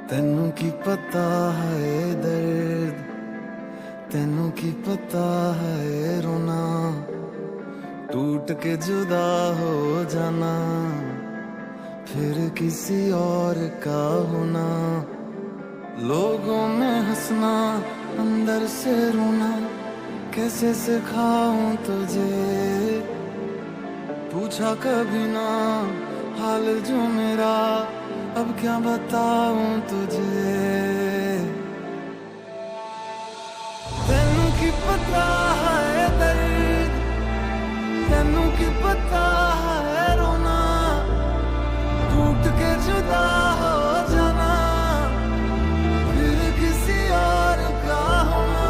तेनू की पता है दर्द, तेनू की पता है रोना, टूट के जुदा हो जाना, फिर किसी और का होना। लोगों में हंसना, अंदर से रोना, कैसे सिखाऊं तुझे, पूछा कभी ना हाल जो मेरा, अब क्या बताऊं तुझे। तेनू की पता है दर्द, तेनू की पता है रोना, टूट के जुदा हो जाना, फिर किसी और का होना।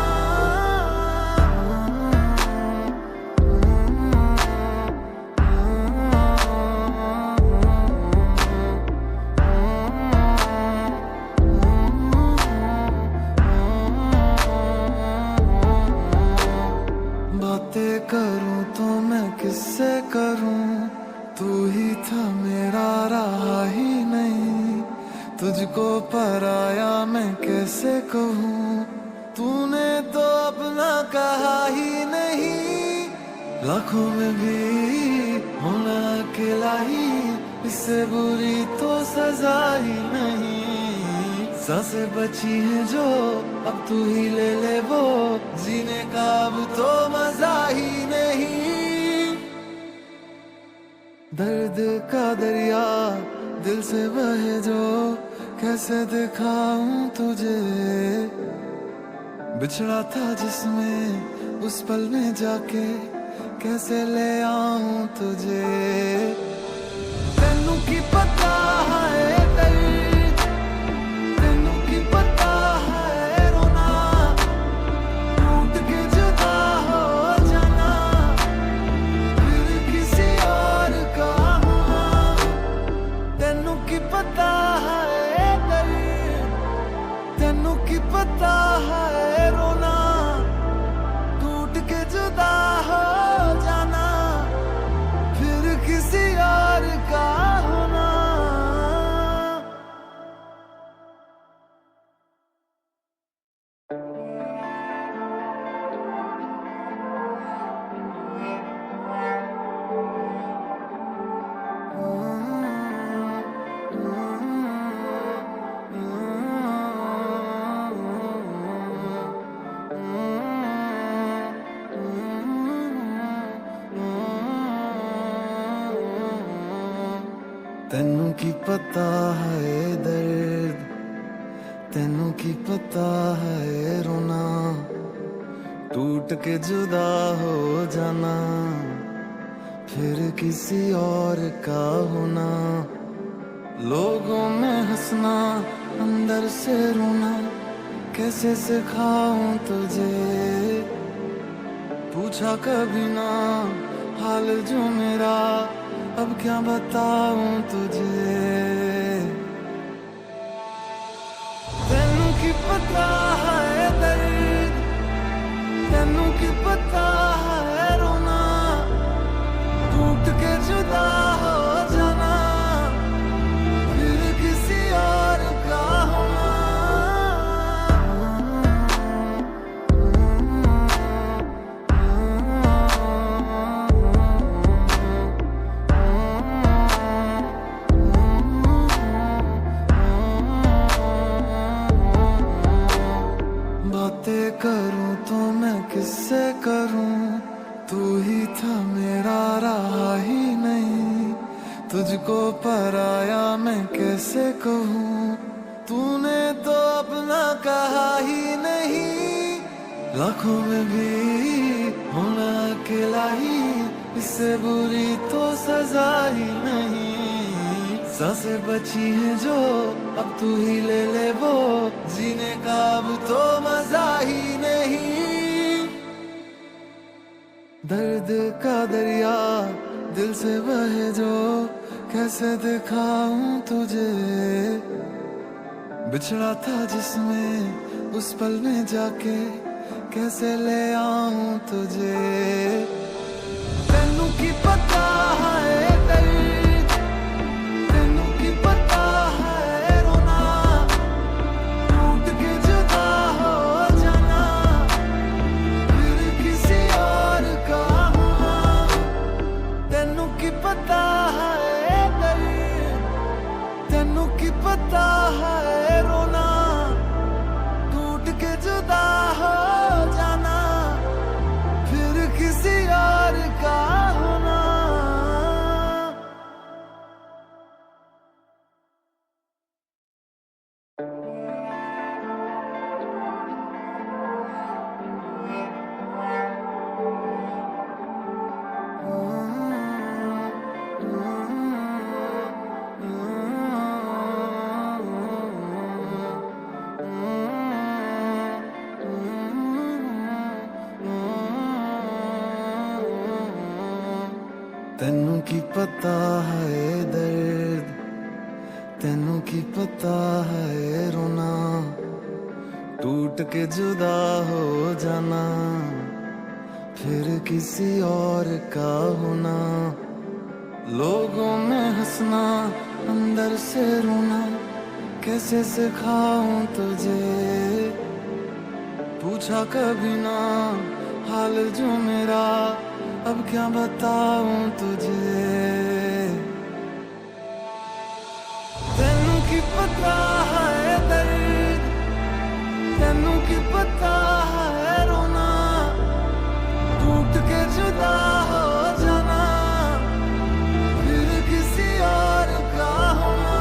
बातें करूं तो मैं किससे करूं, तू ही था मेरा रहा ही नहीं, तुझको पराया मैं कैसे कहूं, तूने तो अपना कहा ही नहीं। लाखों में भी होना अकेला ही, इससे बुरी तो सजा ही नहीं। सांसें बची हैं जो अब तू ही ले ले वो, जीने का अब तो मजा ही नहीं। दर्द का दरिया दिल से बहे जो, कैसे दिखाऊं तुझे, बिछड़ा था जिसमें उस पल में जाके, कैसे ले आऊं तुझे। तेनू की पता है दर्द, तेनू की पता है रोना, टूट के जुदा हो जाना, फिर किसी और का होना। तेनू की पता है दर्द, तेनू की पता है रोना, टूट के जुदा हो जाना, फिर किसी और का होना। तेनू की पता है दर्द, तेनू की पता है रोना, टूट के जुदा हो जाना, फिर किसी और का होना। लोगों में हंसना, अंदर से रोना, कैसे सिखाऊं तुझे, पूछा कभी ना हाल जो मेरा, अब क्या बताऊं तुझे। तेनू की पता है दर्द, तेनू की पता है रोना, टूट के जुदा हो जाना, फिर किसी और का होना। बातें करूं तो मैं किससे करूं, तू ही था मेरा रहा ही नहीं, तुझको पराया मैं कैसे कहूं, तूने तो अपना कहा ही नहीं। लाखों में भी होना अकेला ही, इससे बुरी तो सजा ही नहीं। सांसें बची हैं जो अब तू ही ले ले वो, जीने का अब तो मजा ही नहीं। दर्द का दरिया दिल से बहे जो, कैसे दिखाऊं तुझे, बिछड़ा था जिसमें उस पल में जाके, कैसे ले आऊं तुझे। तेनू की पता है दर्द, तेनू की पता है रोना, तेनू की पता है दर्द, तेनू की पता है रोना, टूट के जुदा हो जाना, फिर किसी और का होना। लोगों में हंसना, अंदर से रोना, कैसे सिखाऊं तुझे, पूछा कभी ना हाल जो मेरा, अब क्या बताऊं तुझे। तेनू की पता है दर्द, तेनू की पता है रोना, टूट के जुदा हो जाना, फिर किसी और का होना।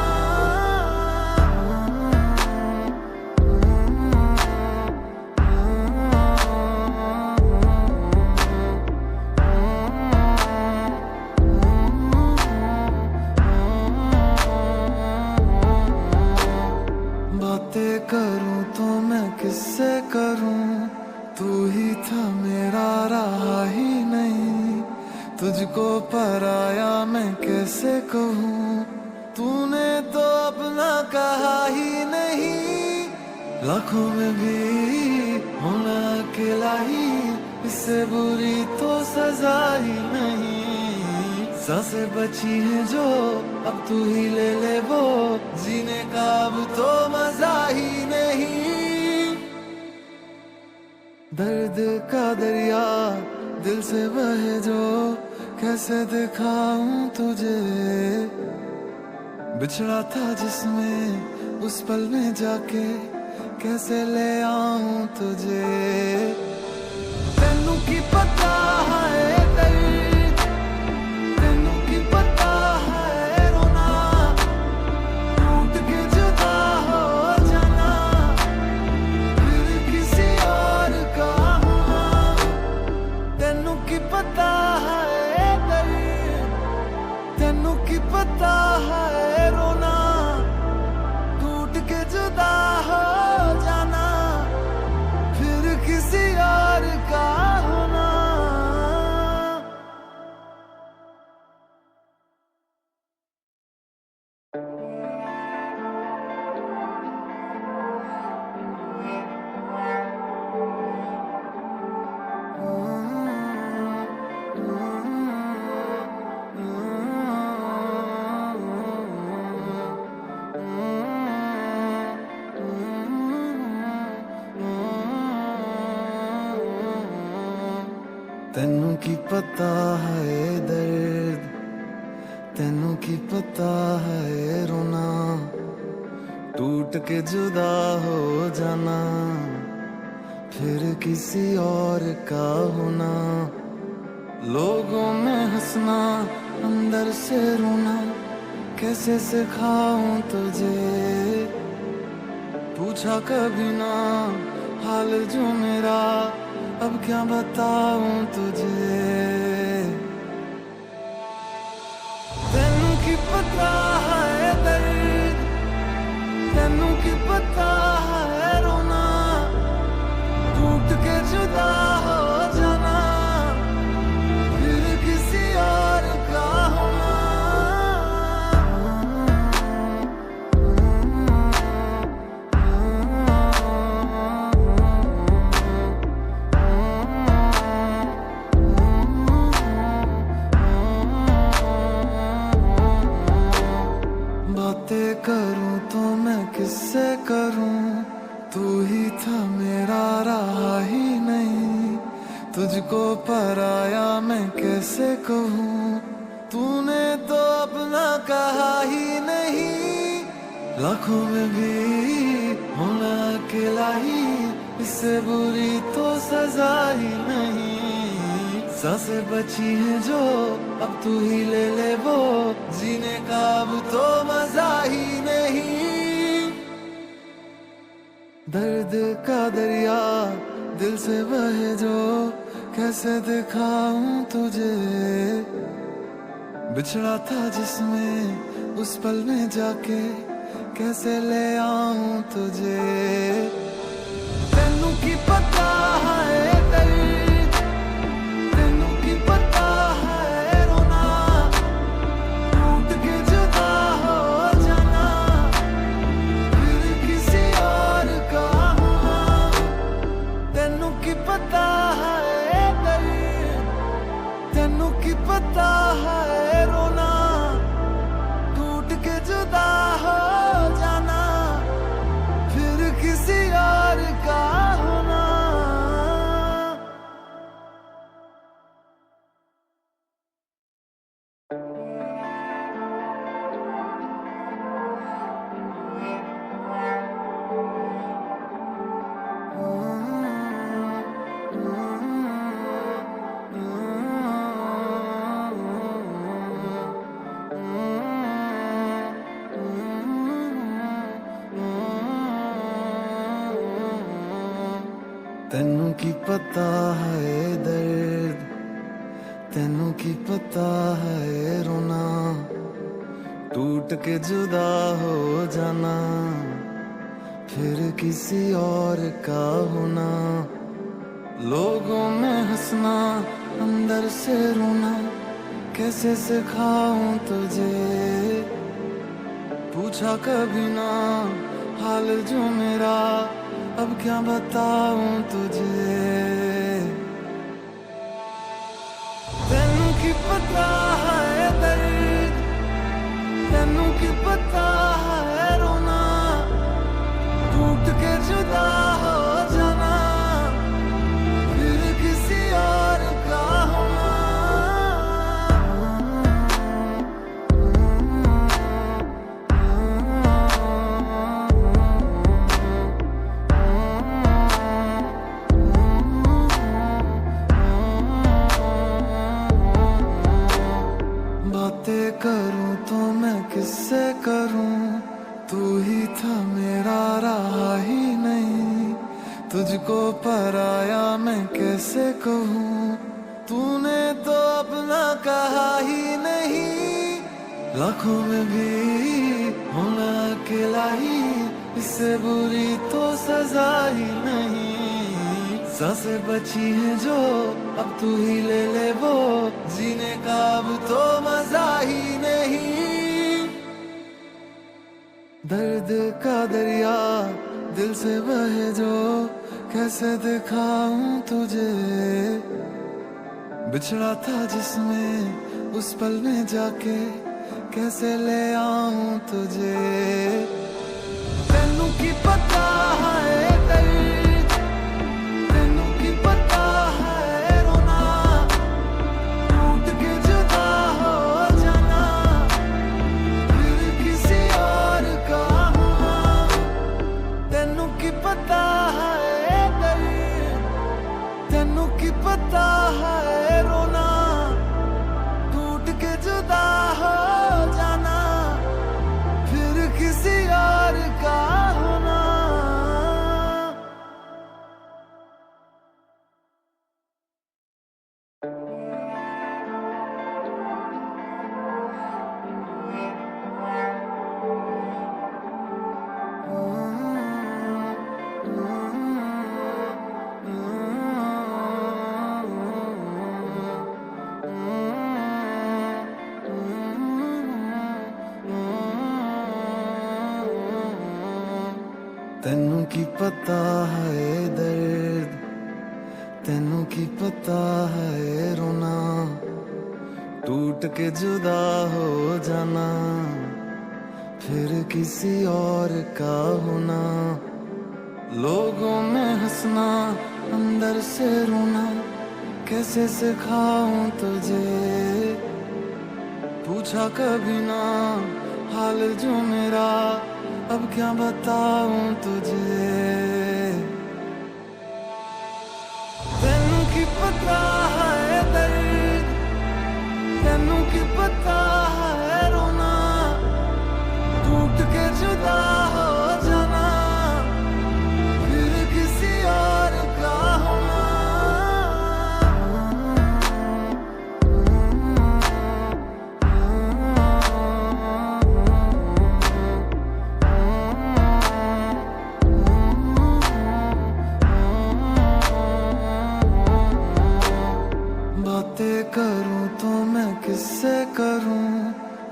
बातें करूं तो मैं किससे करूं, तू ही था मेरा रहा ही नहीं, तुझको पराया मैं कैसे कहूं, तूने तो अपना कहा ही नहीं। लाखों में भी होना अकेला ही, इससे बुरी तो सजा ही नहीं। सांसें बची हैं जो अब तू ही ले ले वो, जीने का अब तो मजा ही नहीं। दर्द का दरिया दिल से बहे जो, कैसे दिखाऊं तुझे, बिछड़ा था जिसमें उस पल में जाके, कैसे ले आऊं तुझे। तेनू की पता है दर्द, तेनू की पता है रोना, टूट के जुदा हो जाना, फिर किसी और का होना। तेनू की पता है दर्द, तेनू की पता है रोना, टूट के जुदा हो जाना, फिर किसी और का होना। तेनू की पता है दर्द, तेनू की पता है रोना, टूट के जुदा हो जाना, फिर किसी और का होना। लोगों में हंसना, अंदर से रोना, कैसे सिखाऊं तुझे, पूछा कभी ना हाल जो मेरा, अब क्या बताऊं तुझे। तेनू की पता है दर्द, तेनू की पता है रोना, टूट के जुदा हो जाना, फिर किसी और का होना। बातें करूं तो मैं किससे करूं, तू ही था मेरा रहा ही नहीं, तुझको पराया मैं कैसे कहूं, तूने तो अपना कहा ही नहीं। लाखों में भी होना अकेला ही, इससे बुरी तो सजा ही नहीं। सांसें बची हैं जो अब तू ही ले ले वो, जीने का अब तो मजा ही नहीं। दर्द का दरिया दिल से बहे जो, कैसे दिखाऊं तुझे, बिछड़ा था जिसमें उस पल में जाके, कैसे ले आऊं तुझे। तेनू की पता है दर्द, तेनू की पता है रोना, की पता है रोना, टूट के जुदा हो जाना, फिर किसी और का होना। तेनू की पता है दर्द, तेनू की पता है रोना, टूट के जुदा हो जाना, फिर किसी और का होना। लोगों में हंसना, अंदर से रोना, कैसे सिखाऊं तुझे, पूछा कभी ना हाल जो मेरा, अब क्या बताऊं तुझे। तेनू की पता है दर्द, तेनू की पता है रोना, टूट के जुदा हो जाना, फिर किसी और का होना। बातें करूं तो मैं किससे करूं, तू ही था मेरा रहा ही नहीं, तुझको पराया मैं कैसे कहूं, तूने तो अपना कहा ही नहीं। लाखों में भी होना अकेला ही, इससे बुरी तो सजा ही नहीं। सांसें बची हैं जो अब तू ही ले ले वो, जीने का अब तो मजा ही नहीं। दर्द का दरिया दिल से बहे जो, कैसे दिखाऊं तुझे, बिछड़ा था जिसमें उस पल में जाके, कैसे ले आऊं तुझे। तेनू की पता है दर्द, तेनू की पता है रोना, टूट के जुदा हो जाना, फिर किसी और का होना। तेनू की पता है दर्द, तेनू की पता है रोना, टूट के जुदा हो जाना, फिर किसी और का होना। तेनू की पता है दर्द, तेनू की पता है रोना, टूट के जुदा हो जाना, फिर किसी और का होना। लोगों में हंसना, अंदर से रोना, कैसे सिखाऊं तुझे, पूछा कभी ना हाल जो मेरा, अब क्या बताऊं तुझे। तेनू की पता है दर्द, तेनू की पता है रोना, टूट के जुदा हो जाना, फिर किसी और का होना। बातें करूं तो मैं किससे करूं,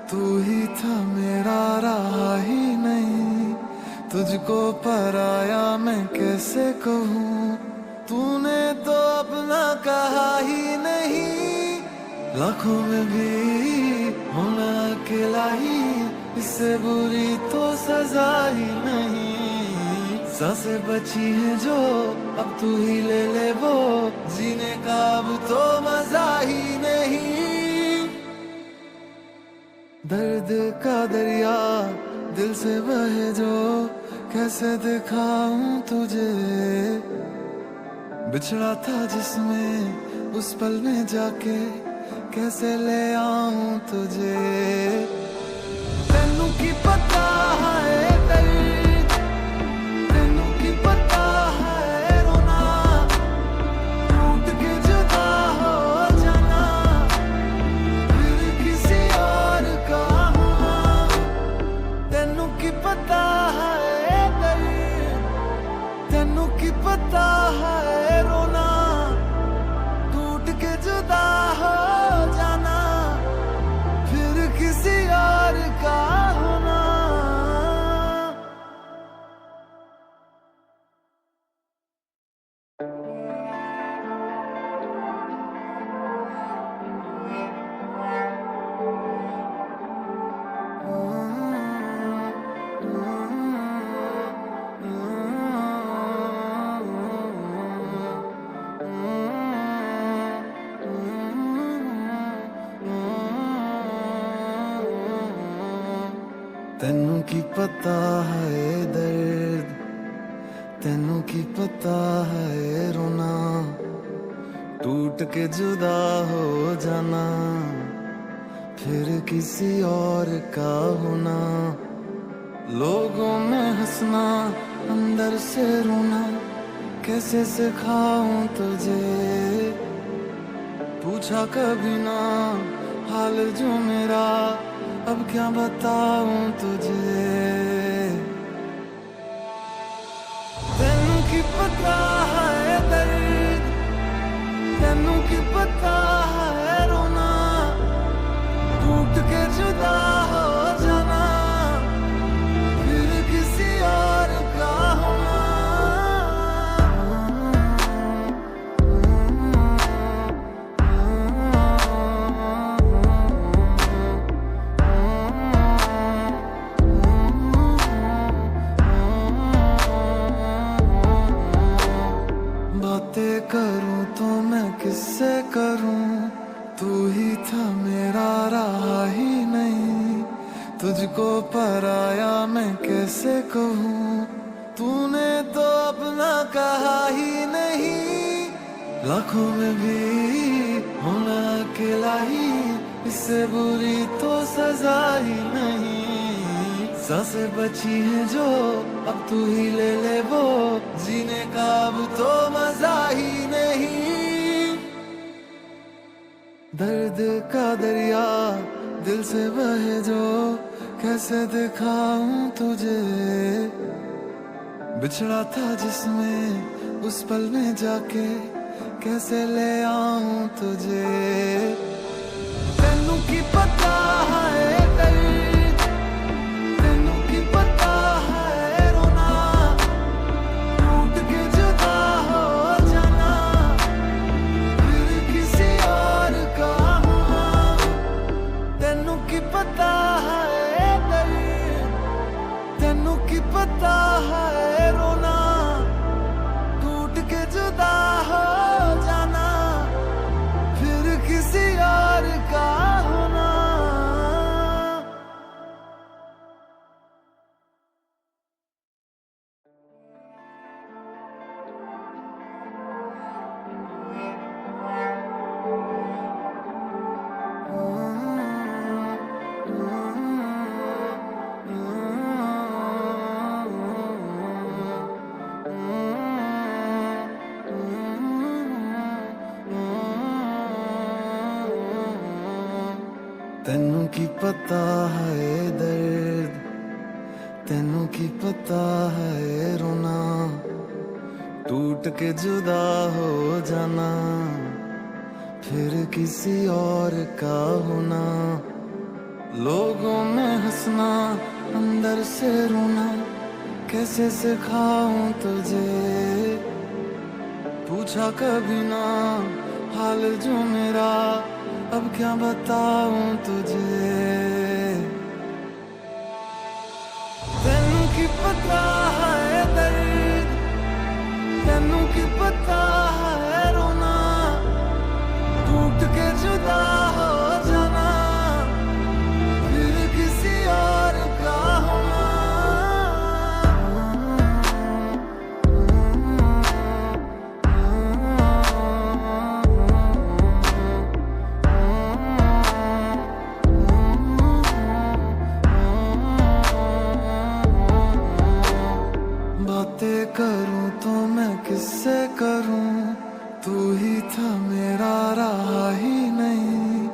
तू ही था मेरा रहा ही नहीं, तुझको पराया मैं कैसे कहूं, तूने तो अपना कहा ही नहीं। लाखों में भी होना अकेला ही, इससे बुरी तो सजा ही नहीं। सांसें बची हैं जो अब तू ही ले ले वो, जीने का अब तो मजा ही नहीं। दर्द का दरिया दिल से बहे जो, कैसे दिखाऊं तुझे। बिछड़ा था जिसमें उस पल में जाके, कैसे ले आऊं तुझे। तेनू की पता है दर्द, तेनू की पता है रोना, टूट के जुदा हो जाना, फिर किसी और का होना। तेनू की पता है दर्द, तेनू की पता है रोना, टूट के जुदा हो जाना, फिर किसी और का होना। तेनू की पता है दर्द, तेनू की पता है रोना, टूट के जुदा हो जाना, फिर किसी और का होना। लोगों में हंसना, अंदर से रोना, कैसे सिखाऊं तुझे। पूछा कभी ना हाल जो मेरा, अब क्या बताऊं तुझे। तेनू की पता है दर्द, तेनू की पता है रोना, टूट के जुदा हो जाना, फिर किसी और का होना। बातें करूं तो मैं किससे करूं, तू ही था मेरा रहा ही नहीं। तुझको पराया मैं कैसे कहूं, तूने तो अपना कहा ही नहीं। लाखों में भी होना अकेला ही, इससे बुरी तो सजा ही नहीं। सांसें बची हैं जो अब तू ही ले ले वो, जीने का अब तो मजा ही नहीं। दर्द का दरिया दिल से बहे जो, कैसे दिखाऊं तुझे। बिछड़ा था जिसमें उस पल में जाके, कैसे ले आऊं तुझे। तेनू की पता है दर्द, तेनू की पता है रोना, टूट के जुदा हो जाना, फिर किसी और का होना। तेनू की पता है दर्द, तेनू की पता है रोना, टूट के जुदा हो जाना, फिर किसी और का होना। तेनू की पता है दर्द, तेनू की पता है रोना, टूट के जुदा हो जाना, फिर किसी और का होना। लोगों में हंसना, अंदर से रोना, कैसे सिखाऊं तुझे। पूछा कभी ना हाल जो मेरा, अब क्या बताऊं तुझे। तेनू की पता है दर्द, तेनू की पता है रोना, टूट के जुदा हो जाना, फिर किसी और का होना। बातें करूं तो मैं किससे करूं, तू ही था मेरा रहा ही नहीं,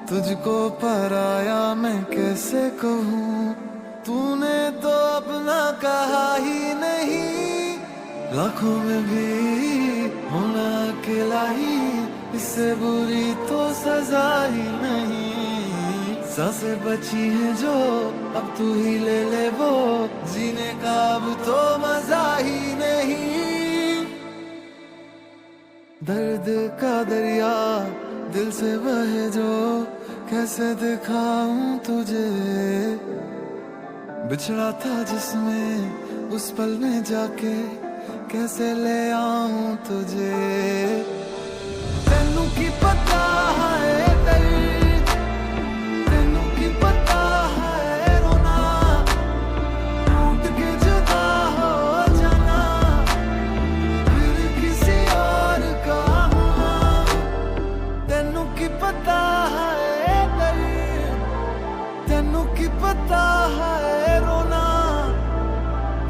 तुझको पराया मैं कैसे कहूं, तूने तो अपना कहा ही नहीं। लाखों में भी होना अकेला ही, इससे बुरी तो सजा ही नहीं। सांसें बची हैं जो अब तू ही ले ले वो, जीने का अब तो मजा ही नहीं। दर्द का दरिया दिल से बहे जो, कैसे दिखाऊं तुझे। बिछड़ा था जिसमें उस पल में जाके, कैसे ले आऊं तुझे। तेनू की पता है दर्द, तेनू की पता है रोना, टूट के जुदा हो जाना, फिर किसी और का होना। तेनू की पता है दर्द, तेनू की पता है रोना,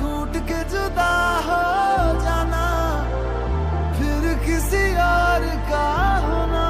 टूट के जुदा हो जाना, फिर किसी और का होना।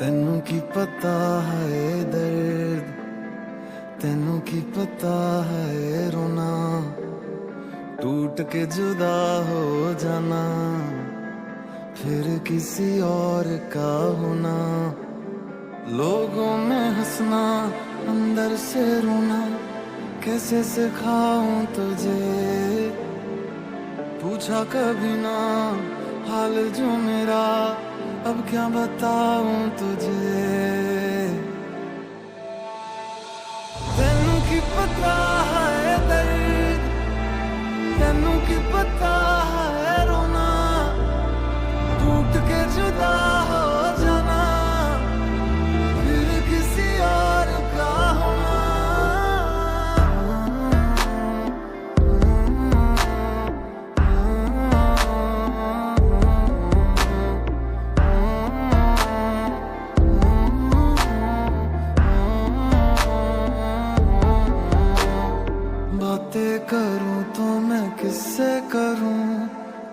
तेनू की पता है दर्द, तेनू की पता है रोना, टूट के जुदा हो जाना, फिर किसी और का होना। लोगों में हंसना, अंदर से रोना, कैसे सिखाऊं तुझे। पूछा कभी ना हाल जो मेरा, अब क्या बताऊं तुझे। तेनू की पता है दर्द, तेनू की पता है रोना, टूट के जुदा हो जाना, फिर किसी और का होना। बातें करूं तो मैं किससे करूं,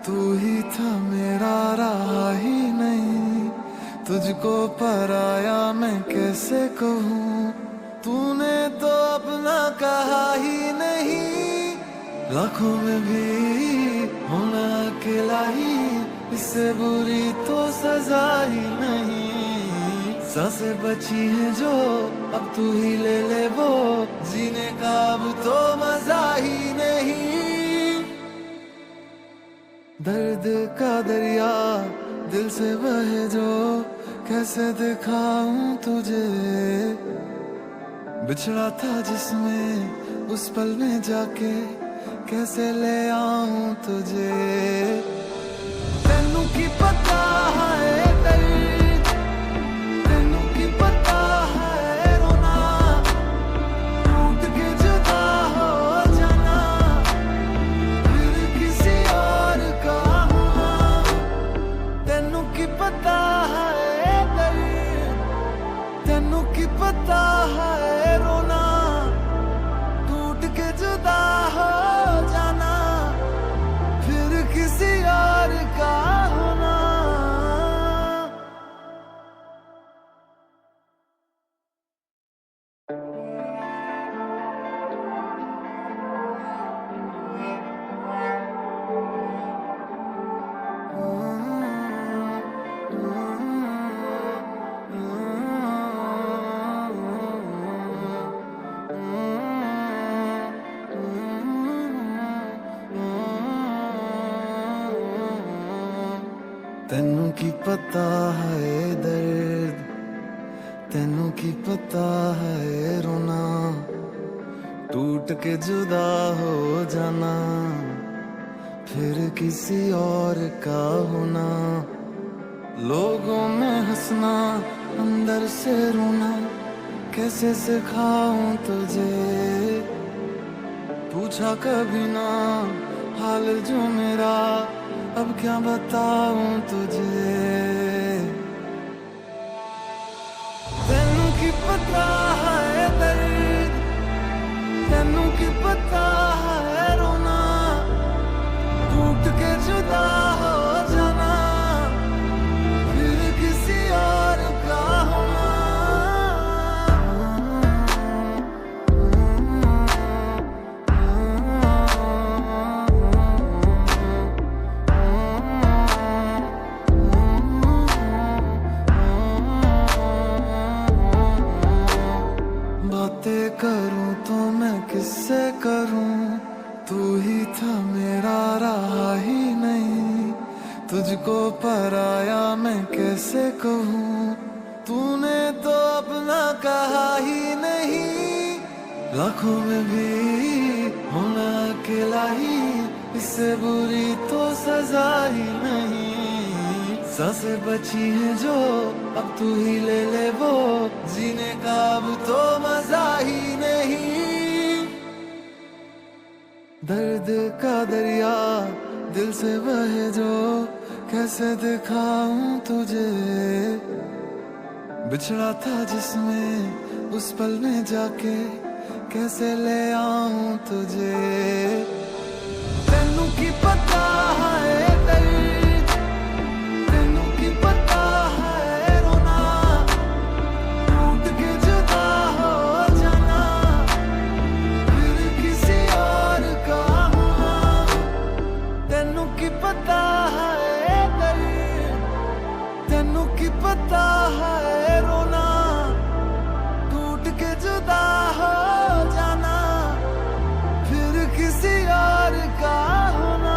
तू ही था मेरा रहा ही नहीं, तुझको पराया मैं कैसे कहूं, तूने तो अपना कहा ही नहीं। लाखों में भी होना अकेला ही, इससे बुरी तो सजा ही नहीं। सांसें बची हैं जो अब तू ही ले ले वो, जीने का अब तो मजा ही नहीं। दर्द का दरिया दिल से बहे जो, कैसे दिखाऊं तुझे। बिछड़ा था जिसमें उस पल में जाके, कैसे ले आऊं तुझे। तेनू की पता है दर्द, तेनू की पता है रोना, टूट के जुदा हो जाना, फिर किसी और का होना। तेनू की पता है दर्द, तेनू की पता है रोना, टूट के जुदा हो जाना, फिर किसी और का की पता है दर्द, तेनू की पता है रोना, टूट के जुदा हो जाना, फिर किसी और का होना। लोगों में हंसना, अंदर से रोना, कैसे सिखाऊं तुझे, पूछा कभी ना हाल जो मेरा, अब क्या बताऊं तुझे। तेनू की पता है दर्द, तेनू की पता है रोना, टूट के जुदा हो जाना, फिर किसी और का होना। बातें करूं तो मैं किससे करूं, तू ही था मेरा रहा ही नहीं, तुझको पराया मैं कैसे कहूं, तूने तो अपना कहा ही नहीं। लाखों में भी होना अकेला ही, इससे बुरी तो सजा ही नहीं। सांसें बची हैं जो अब तू ही ले ले वो, जीने का अब तो मजा ही नहीं। दर्द का दरिया दिल से बहे जो, कैसे दिखाऊं तुझे, बिछड़ा था जिसमें उस पल में जाके, कैसे ले आऊं तुझे। तेनू की पता है दर्द, तेनू की पता है रोना, टूट के जुदा हो जाना, फिर किसी और का होना। तेनू की पता है दर्द, तेनू की पता है रोना, टूट के जुदा हो जाना, फिर किसी और का होना।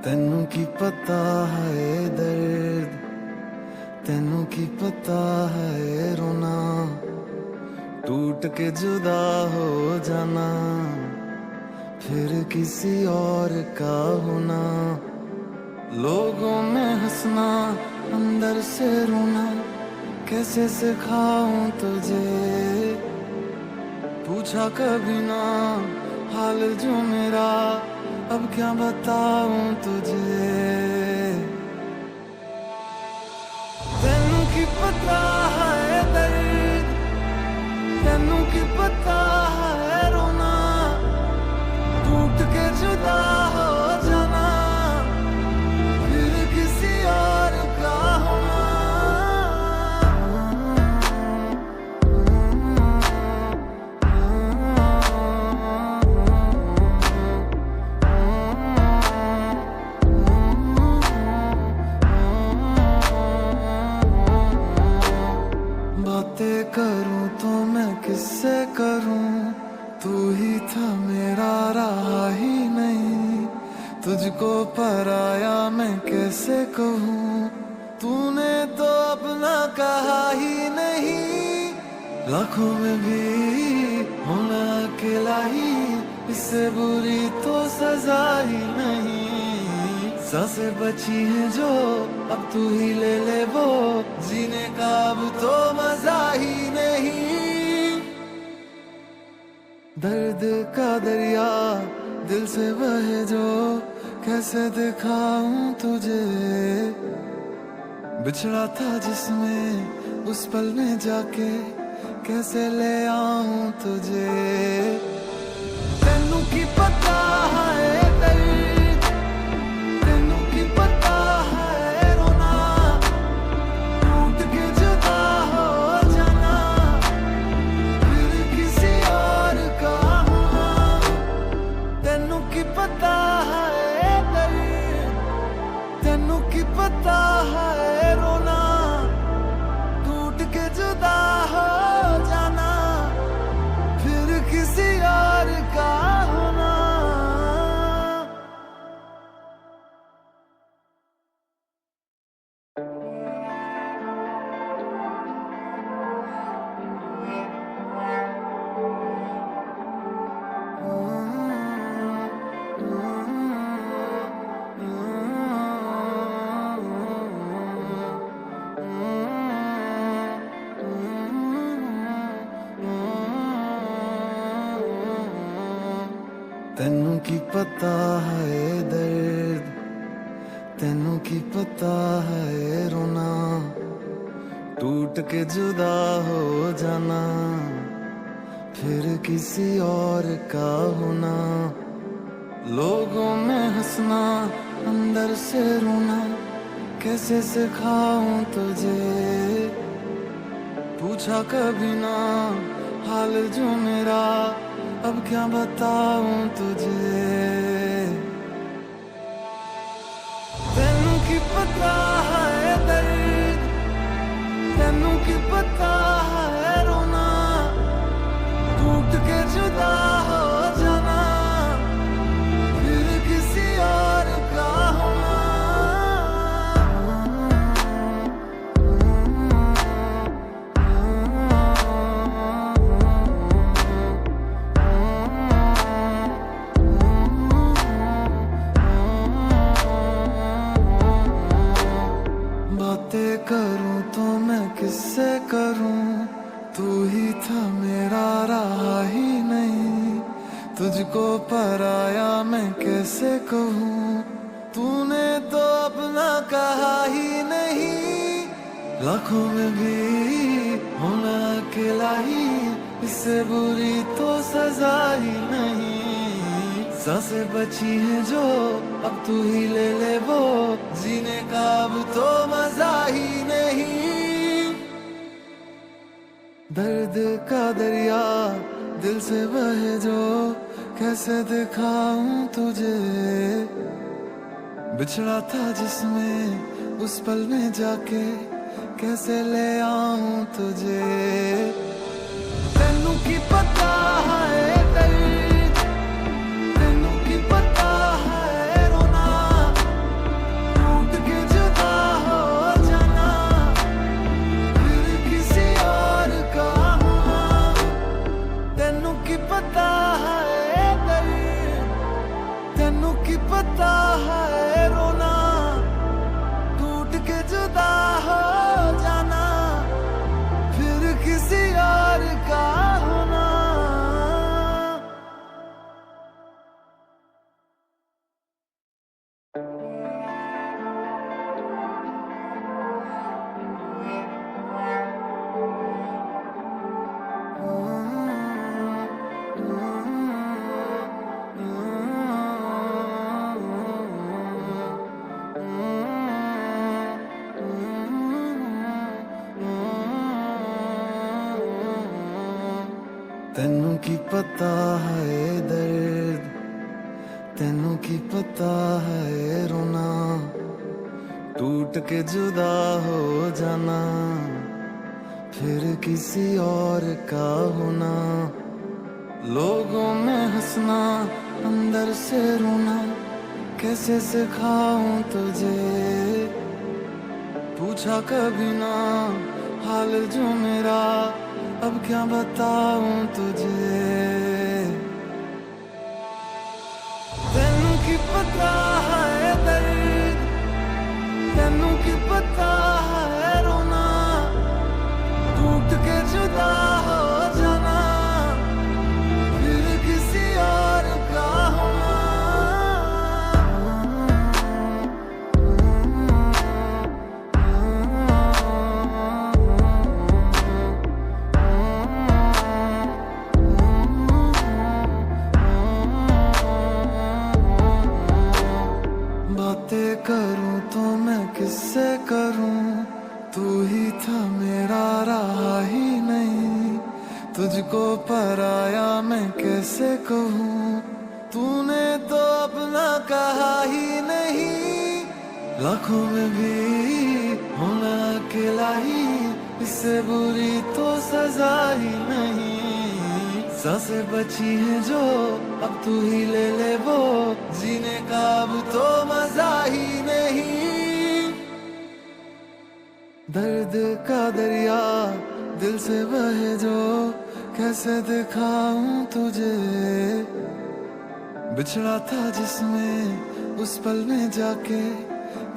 तेनू की पता है दर्द, तेनू की पता है रोना, टूट के जुदा हो जाना, फिर किसी और का होना। लोगों में हंसना, अंदर से रोना, कैसे सिखाऊं तुझे, पूछा कभी ना हाल जो मेरा, अब क्या बताऊं तुझे। तेनू की पता है दर्द, तेनू की पता है रोना, टूट के जुदा हो जाना, फिर किसी और का होना। बातें करूं तो मैं किससे करूं, तू ही था मेरा रहा ही नहीं, तुझको पराया मैं कैसे कहूं, तूने तो अपना कहा ही नहीं। लाखों में भी होना अकेला ही, इससे बुरी तो सजा ही नहीं। सांसें बची हैं जो अब तू ही ले ले वो, जीने का अब तो मजा ही नहीं। दर्द का दरिया दिल से बहे जो, कैसे दिखाऊं तुझे, बिछड़ा था जिसमें उस पल में जाके, कैसे ले आऊं तुझे। तेनू की पता है दर्द, तेनू की पता है रोना, तेनू की पता है दर्द, तेनू की पता है रोना, टूट के जुदा हो जाना, फिर किसी और का होना। लोगों में हंसना, अंदर से रोना, कैसे सिखाऊं तुझे, पूछा कभी ना हाल जो मेरा, अब क्या बताऊं तुझे। तेनू की पता है दर्द, तेनू की पता है रोना, टूट के जुदा हो जाना, फिर किसी और का होना। बातें करूं तो मैं किससे करूं, तू ही था मेरा रहा ही नहीं, तुझको पराया मैं कैसे कहूँ, तूने तो अपना कहा ही नहीं। लाखों में भी होना अकेला ही, इससे बुरी तो सजा ही नहीं। सांसें बची हैं जो अब तू ही ले ले वो, जीने का अब तो मजा ही नहीं। दर्द का दरिया दिल से बहे जो, कैसे दिखाऊं तुझे, बिछड़ा था जिसमें उस पल में जाके, कैसे ले आऊं तुझे। तेनू की पता है दर्द, तेनू की पता है रोना, टूट के जुदा हो जाना, फिर किसी और का होना। तेनू की पता है दर्द, तेनू की पता है रोना, टूट के जुदा हो जाना, फिर किसी और का होना। तेनू की पता है दर्द, तेनू की पता है रोना, टूट के जुदा हो जाना, फिर किसी और का होना। लोगों में हंसना, अंदर से रोना, कैसे सिखाऊं तुझे, पूछा कभी ना हाल जो मेरा, अब क्या बताऊं तुझे। तेनू की पता है दर्द, तेनू की पता है रोना, टूट के जुदा हो जाना, फिर किसी और का होना। बातें करूं तो मैं किससे करूं, तू ही था मेरा रहा ही नहीं, तुझको पराया मैं कैसे कहूँ, तूने तो अपना कहा ही नहीं। लाखों में भी होना अकेला ही, इससे बुरी तो सजा ही नहीं। सांसें बची हैं जो अब तू ही ले ले वो, जीने का अब तो मजा ही नहीं। दर्द का दरिया दिल से बहे जो, कैसे दिखाऊं तुझे, बिछड़ा था जिसमें उस पल में जाके,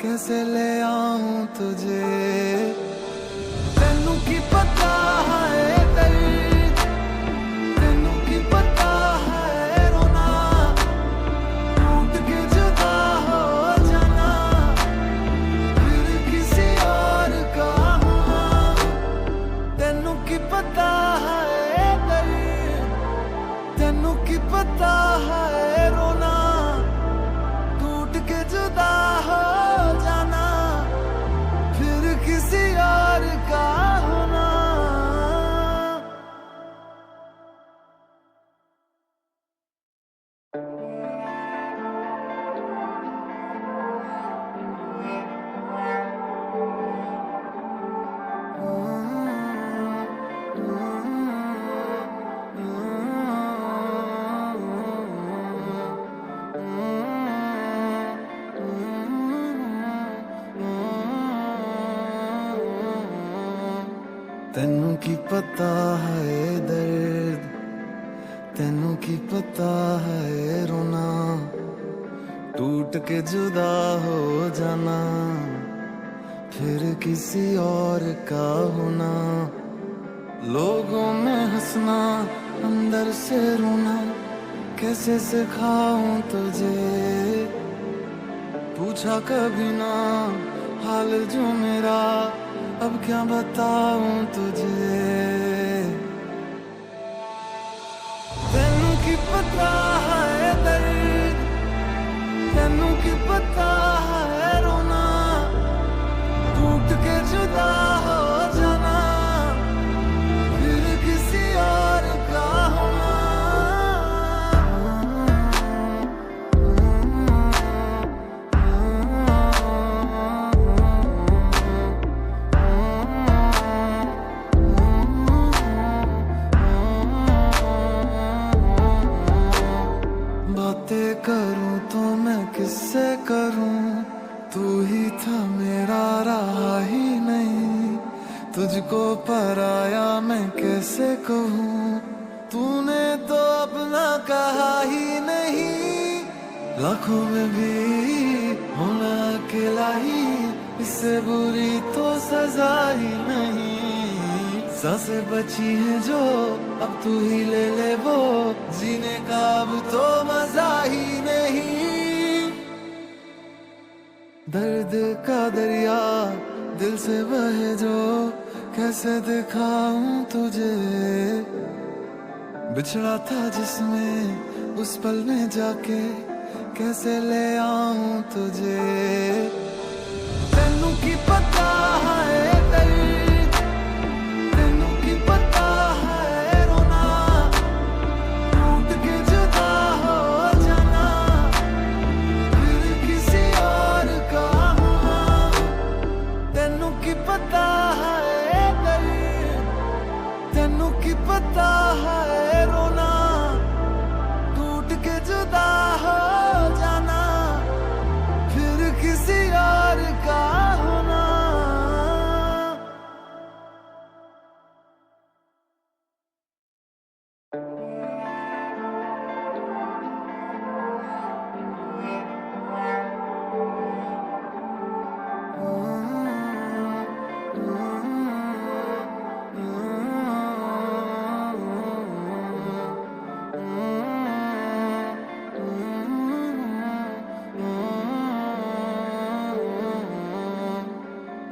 कैसे ले आऊं तुझे। तेनू की पता है दर्द, तेनू की पता है रोना, की पता है रोना, टूट के जुदा हो जाना, फिर किसी और का होना। तेनू की पता है दर्द, तेनू की पता है रोना, टूट के जुदा हो जाना, फिर किसी और का होना। लोगों में हंसना, अंदर से रोना, कैसे सिखाऊं तुझे, पूछा कभी ना हाल जो मेरा, अब क्या बताऊं तुझे। तेनू की पता है दर्द, तेनू की पता है रोना, टूट के जुदा हो जाना, फिर किसी और का होना। बातें करूं तो मैं किससे करूं, तू ही था मेरा रहा ही नहीं, तुझको पराया मैं कैसे कहूं, तूने तो अपना कहा ही नहीं। लाखों में भी होना अकेला ही, इससे बुरी तो सजा ही नहीं। सांसें बची है जो अब तू ही ले ले वो, जीने का अब तो मजा ही नहीं। दर्द का दरिया दिल से बहे जो, कैसे दिखाऊं तुझे, बिछड़ा था जिसमें उस पल में जाके, कैसे ले आऊं तुझे। तेनू की पता है दर्द, तेनू की पता है रोना, टूट के जुदा हो जाना, फिर किसी और का होना। तेनू की पता है दर्द, तेनू की पता है रोना, टूट के जुदा हो जाना, फिर किसी और का होना।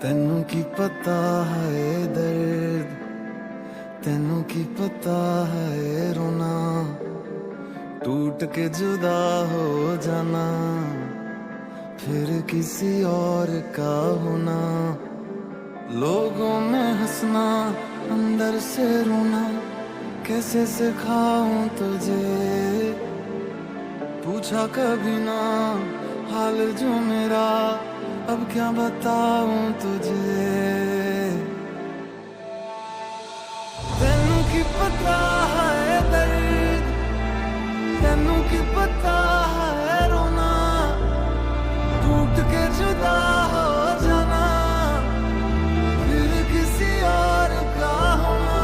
तेनू की पता है दर्द, तेनू की पता है रोना, टूट के जुदा हो जाना, फिर किसी और का होना। लोगों में हंसना, अंदर से रोना, कैसे सिखाऊं तुझे, पूछा कभी ना हाल जो मेरा, अब क्या बताऊं तुझे। तेनू की पता है दर्द, तेनू की पता है रोना, टूट के जुदा हो जाना, फिर किसी और का होना।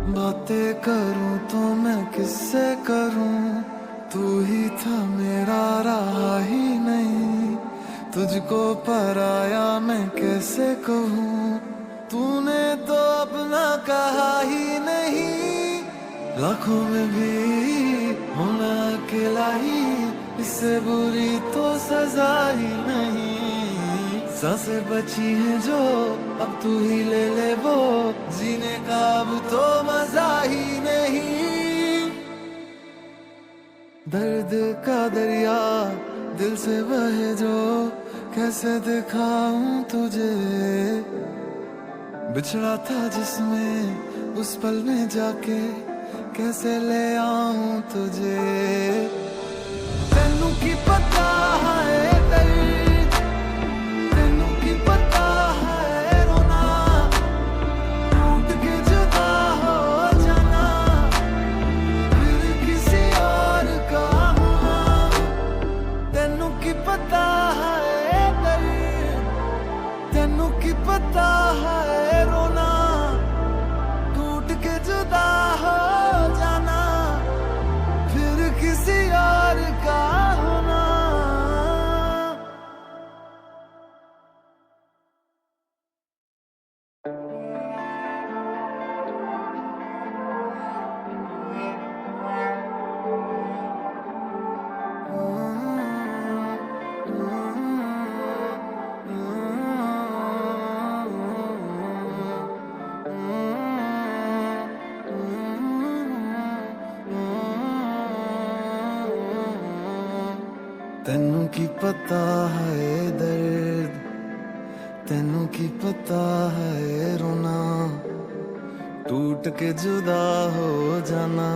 बातें करूं तो मैं किससे करूं, तू ही था मेरा रहा ही नहीं, तुझको पराया मैं कैसे कहूं, तूने तो अपना कहा ही नहीं। लाखों में भी होना अकेला ही, इससे बुरी तो सजा ही नहीं। सांसें बची हैं जो अब तू ही ले ले वो, जीने का अब तो मजा ही नहीं। दर्द का दरिया दिल से बहे जो, कैसे दिखाऊं तुझे। बिछड़ा था जिसमें उस पल में जाके, कैसे ले आऊं तुझे। तेनू की पता है दर्द, तेनू की पता है रोना, टूट के जुदा हो जाना, फिर किसी और का होना। तेनू की पता है दर्द, तेनू की पता है रोना, टूट के जुदा हो जाना, फिर किसी और का होना। तेनू की पता है दर्द, तेनू की पता है रोना, टूट के जुदा हो जाना,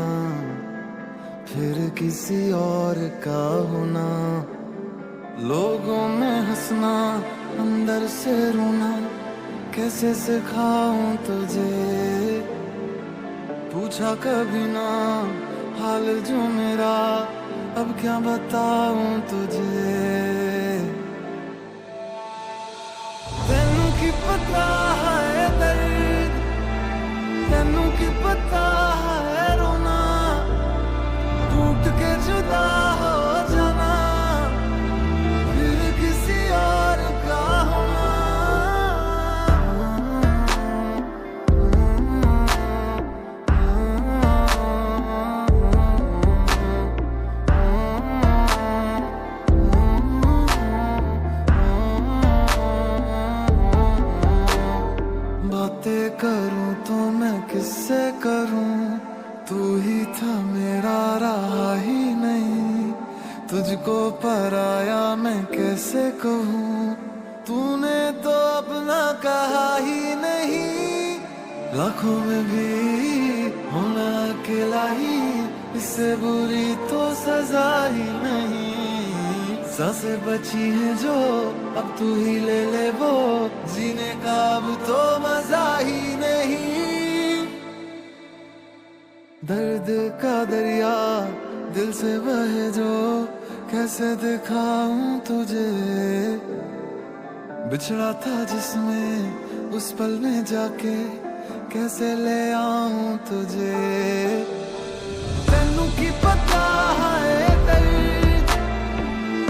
फिर किसी और का होना। लोगों में हंसना, अंदर से रोना, कैसे सिखाऊं तुझे। पूछा कभी ना हाल जो मेरा, अब क्या बताऊं तुझे। तेनू की पता है दर्द, तेनू की पता है रोना, टूट के जुदा हो जाना, फिर किसी और का होना। बातें करूं तो मैं किससे करूं, तू ही था मेरा रहा ही नहीं। तुझको पराया मैं कैसे कहूं, तूने तो अपना कहा ही नहीं। लाखों में भी होना अकेला ही, इससे बुरी तो सजा ही नहीं। सांसें बची हैं जो अब तू ही ले ले वो, जीने का अब तो मजा ही नहीं। दर्द का दरिया दिल से बहे जो, कैसे दिखाऊं तुझे। बिछड़ा था जिसमें उस पल में जाके, कैसे ले आऊं तुझे। तेनू की पता है दर्द,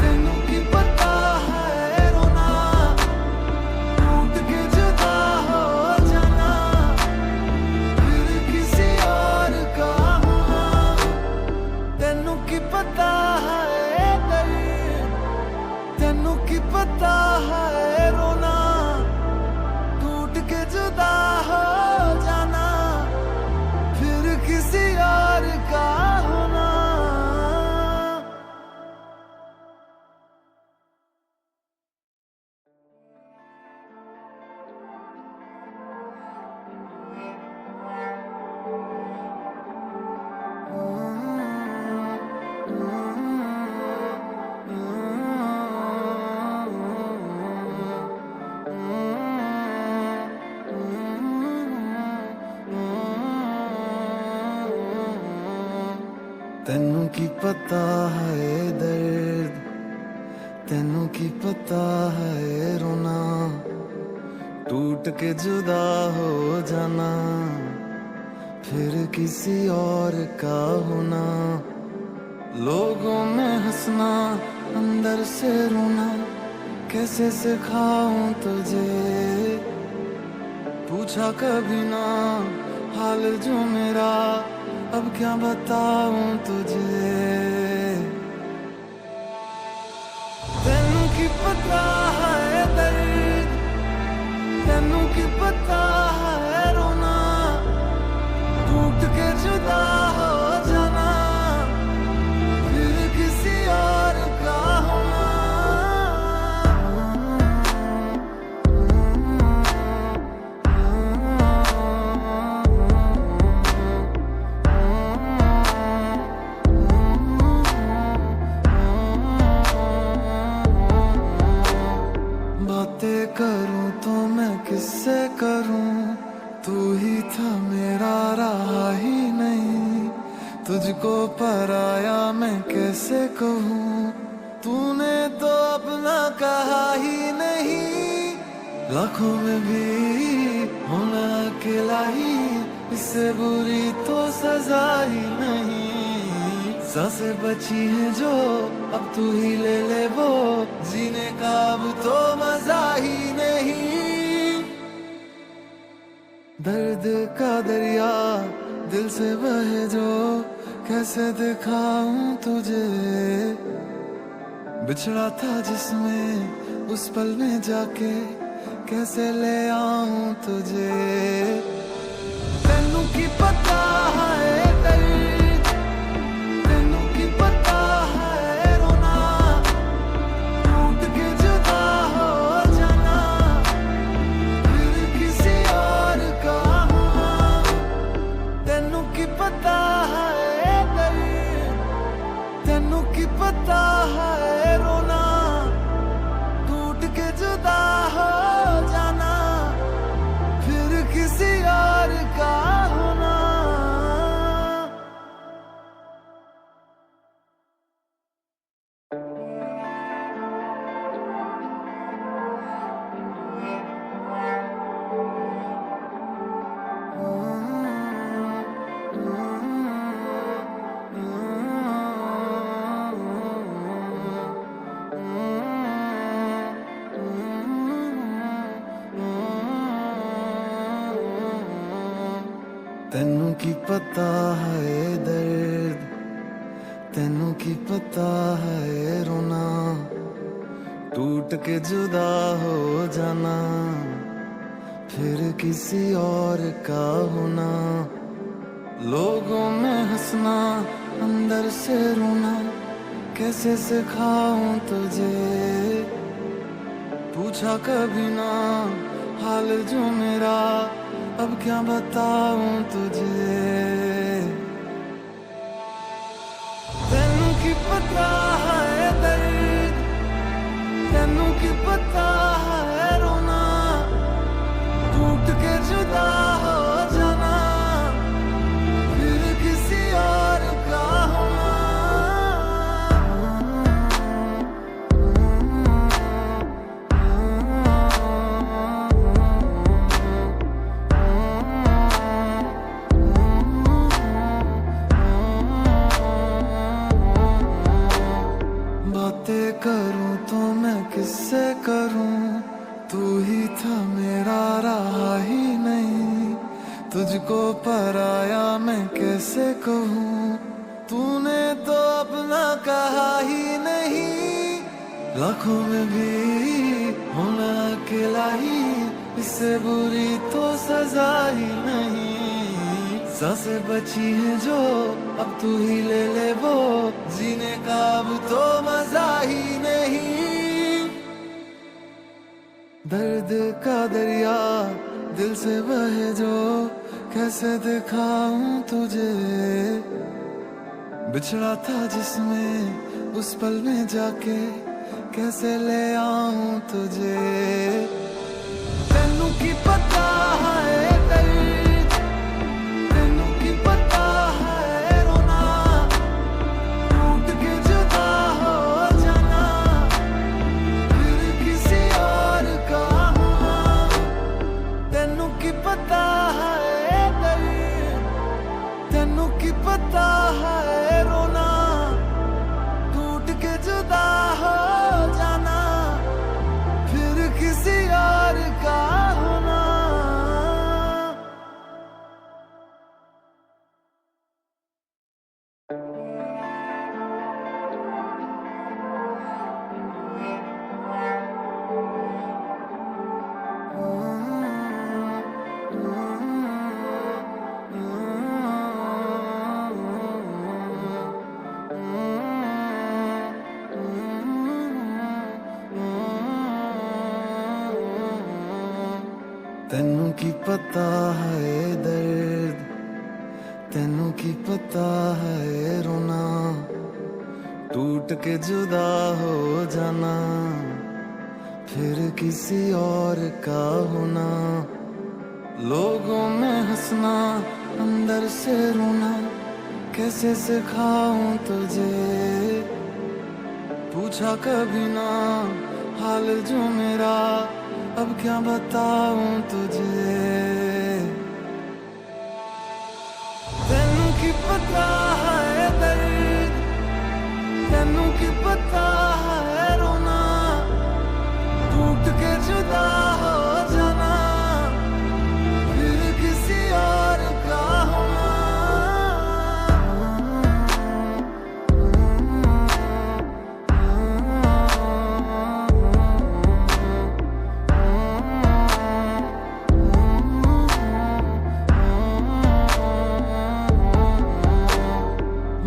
तेनू की पता है रोना, टूट के जुदा हो जाना, फिर किसी और का होना। तेनू की पता है दर्द, तेनू की पता है रोना, टूट के जुदा हो जाना, फिर किसी और का होना। तेनू की पता है दर्द, तेनू की पता है रोना, टूट के जुदा हो जाना, फिर किसी और का होना। लोगों में हंसना, अंदर से रोना, कैसे सिखाऊं तुझे। पूछा कभी ना हाल जो मेरा, अब क्या बताऊं तुझे। तेनू की पता है दर्द, तेनू की पता है रोना, टूट के जुदा हो जाना, फिर किसी और का होना। बातें करूं तो मैं किससे करूं, तू ही था मेरा रहा ही नहीं, तुझको पराया मैं कैसे कहूं, तूने तो अपना कहा ही नहीं। लाखों में भी होना अकेला ही, इससे बुरी तो सजा ही नहीं। सांसें बची हैं जो अब तू ही ले ले वो, जीने का अब तो मजा ही नहीं। दर्द का दरिया दिल से बहे जो, कैसे दिखाऊं तुझे। बिछड़ा था जिसमें उस पल में जाके, कैसे ले आऊं तुझे। तेनू की पता है दर्द, तेनू की पता है रोना, टूट के जुदा हो जाना, फिर किसी और का होना। तेनू की पता है दर्द, तेनू की पता है रोना, टूट के जुदा हो जाना, फिर किसी और का होना। तेनू की पता है दर्द, तेनू की पता है रोना, टूट के जुदा हो जाना, फिर किसी और का होना। लोगों में हंसना, अंदर से रोना, कैसे सिखाऊं तुझे। पूछा कभी ना हाल जो मेरा, अब क्या बताऊं तुझे। तेनू की पता है दर्द, तेनू की पता है रोना, टूट के जुदा हो जाना, फिर किसी और का होना। बातें करूं तो मैं किससे करूं, तू ही था मेरा रहा ही नहीं, तुझको पराया मैं कैसे कहूं, तूने तो अपना कहा ही नहीं। लाखों में भी होना अकेला ही, इससे बुरी तो सजा ही नहीं। सांसें बची हैं जो अब तू ही ले ले वो, जीने का अब तो मजा ही नहीं। दर्द का दरिया दिल से बहे जो, कैसे दिखाऊं तुझे। बिछड़ा था जिसमें उस पल में जाके, कैसे ले आऊं तुझे। तेनू की पता है दर्द, तेनू की पता है रोना, टूट के जुदा हो जाना, फिर किसी और का होना। तेनू की पता है दर्द, तेनू की पता है रोना, टूट के जुदा हो जाना, फिर किसी और का तेनू की पता है दर्द, तेनू की पता है रोना, टूट के जुदा हो जाना, फिर किसी और का होना। लोगों में हंसना, अंदर से रोना, कैसे सिखाऊं तुझे, पूछा कभी ना हाल जो मेरा, अब क्या बताऊं तुझे। तेनू की पता है दर्द, तेनू की पता है रोना, टूट के जुदा हो जाना, फिर किसी और का होना।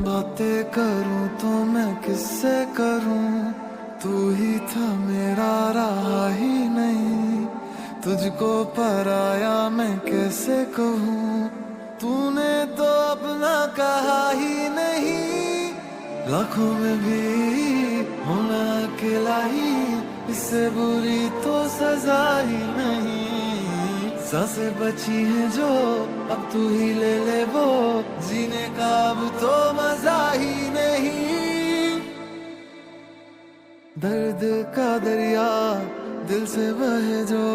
बातें करूं तो मैं किससे करूं, तू ही था मेरा रहा ही नहीं, तुझको पराया मैं कैसे कहूं, तूने तो अपना कहा ही नहीं। लाखों में भी होना अकेला ही, इससे बुरी तो सजा ही नहीं। सांसें बची हैं जो अब तू ही ले ले वो, जीने का अब तो मजा ही नहीं। दर्द का दरिया दिल से बहे जो,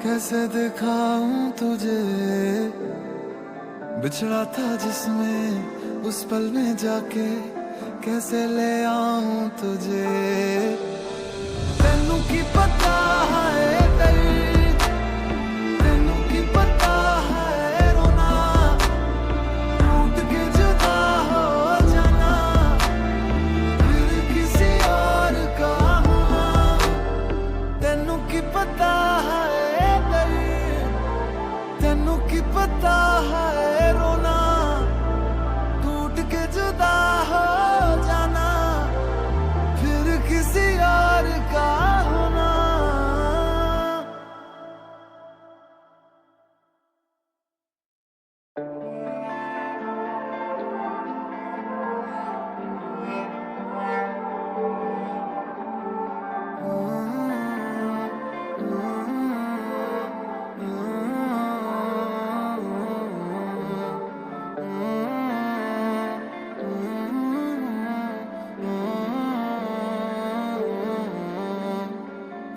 कैसे दिखाऊं तुझे, बिछड़ा था जिसमें उस पल में जाके, कैसे ले आऊं तुझे। तेनू की पता है दर्द, तेनू की पता है रोना, टूट के जुदा हो जाना, फिर किसी और का होना। तेनू की पता है दर्द, तेनू की पता है रोना, टूट के जुदा हो जाना, फिर किसी और का होना।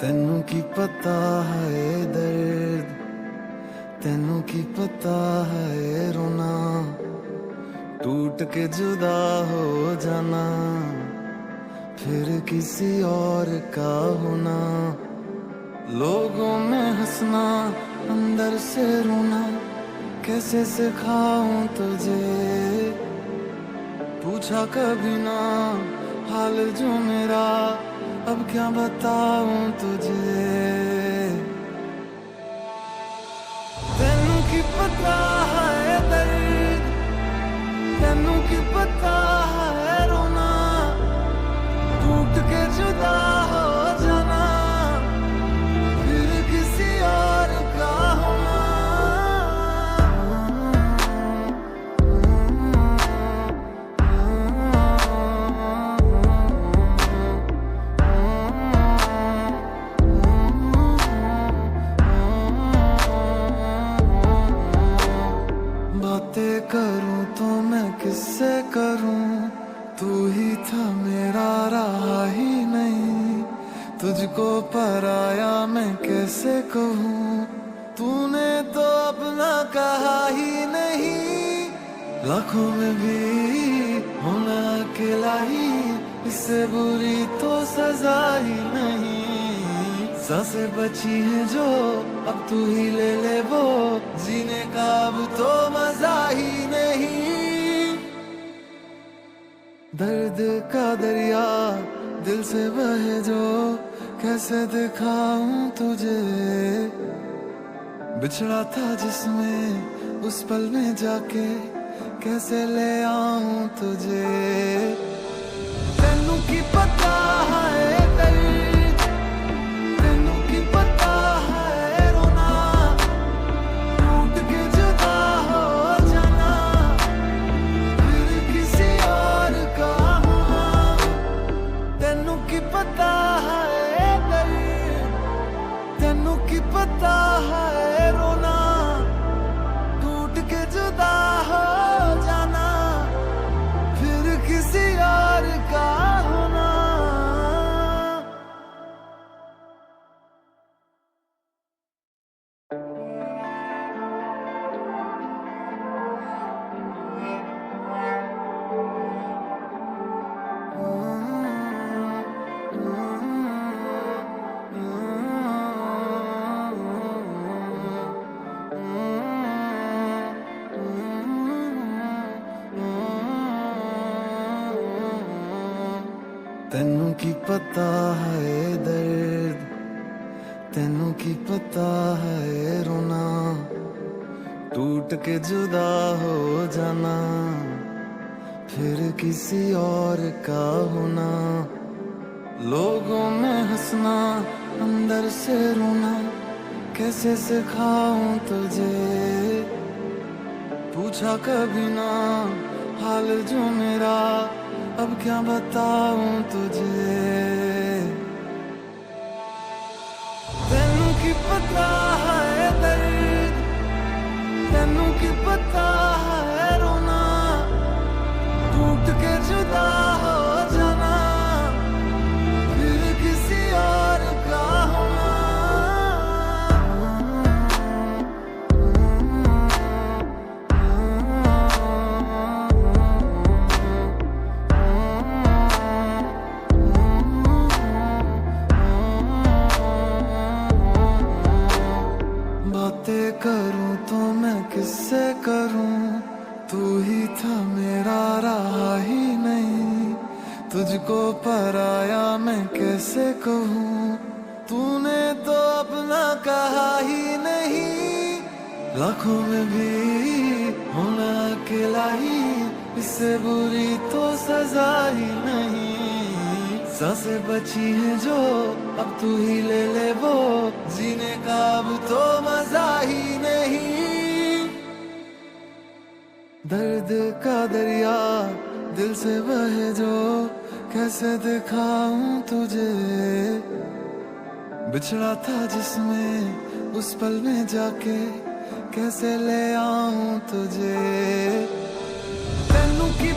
तेनू की पता है दर्द, तेनू की पता है रोना, टूट के जुदा हो जाना, फिर किसी और का होना। लोगों में हंसना, अंदर से रोना, कैसे सिखाऊं तुझे, पूछा कभी ना हाल जो मेरा, अब क्या बताऊं तुझे। तेनू की पता है दर्द, तेनू की पता है रोना, टूट के जुदा हो जाना, फिर किसी और का होना। बातें करूं तो मैं किससे करूं, तू ही था मेरा रहा ही नहीं, तुझको पराया मैं कैसे कहूं, तूने तो अपना कहा ही नहीं। लाखों में भी होना अकेला ही, इससे बुरी तो सजा ही नहीं। सांसें बची हैं जो अब तू ही ले ले वो, जीने का अब तो मजा ही नहीं। दर्द का दरिया दिल से बहे जो, कैसे दिखाऊं तुझे, बिछड़ा था जिसमें उस पल में जाके, कैसे ले आऊं तुझे। तेनू की पता है दर्द, तेनू की पता है रोना, तेनू की पता है दर्द, तेनू की पता है रोना, टूट के जुदा हो जाना, फिर किसी और का होना। लोगों में हंसना, अंदर से रोना, कैसे सिखाऊं तुझे, पूछा कभी ना हाल जो मेरा, अब क्या बताऊं तुझे। तेनू की पता है दर्द, तेनू की पता है रोना, टूट के जुदा हो जाना, फिर किसी और का होना। बातें करूं तो मैं किससे करूं, तू ही था मेरा रहा ही नहीं, तुझको पराया मैं कैसे कहूँ, तूने तो अपना कहा ही नहीं। लाखों में भी होना अकेला ही, इससे बुरी तो सजा ही नहीं। सांसें बची हैं जो अब तू ही ले ले वो, जीने का अब तो मजा ही नहीं। दर्द का दरिया दिल से बहे जो, कैसे दिखाऊं तुझे, बिछड़ा था जिसमें उस पल में जाके, कैसे ले आऊं तुझे। तेनू की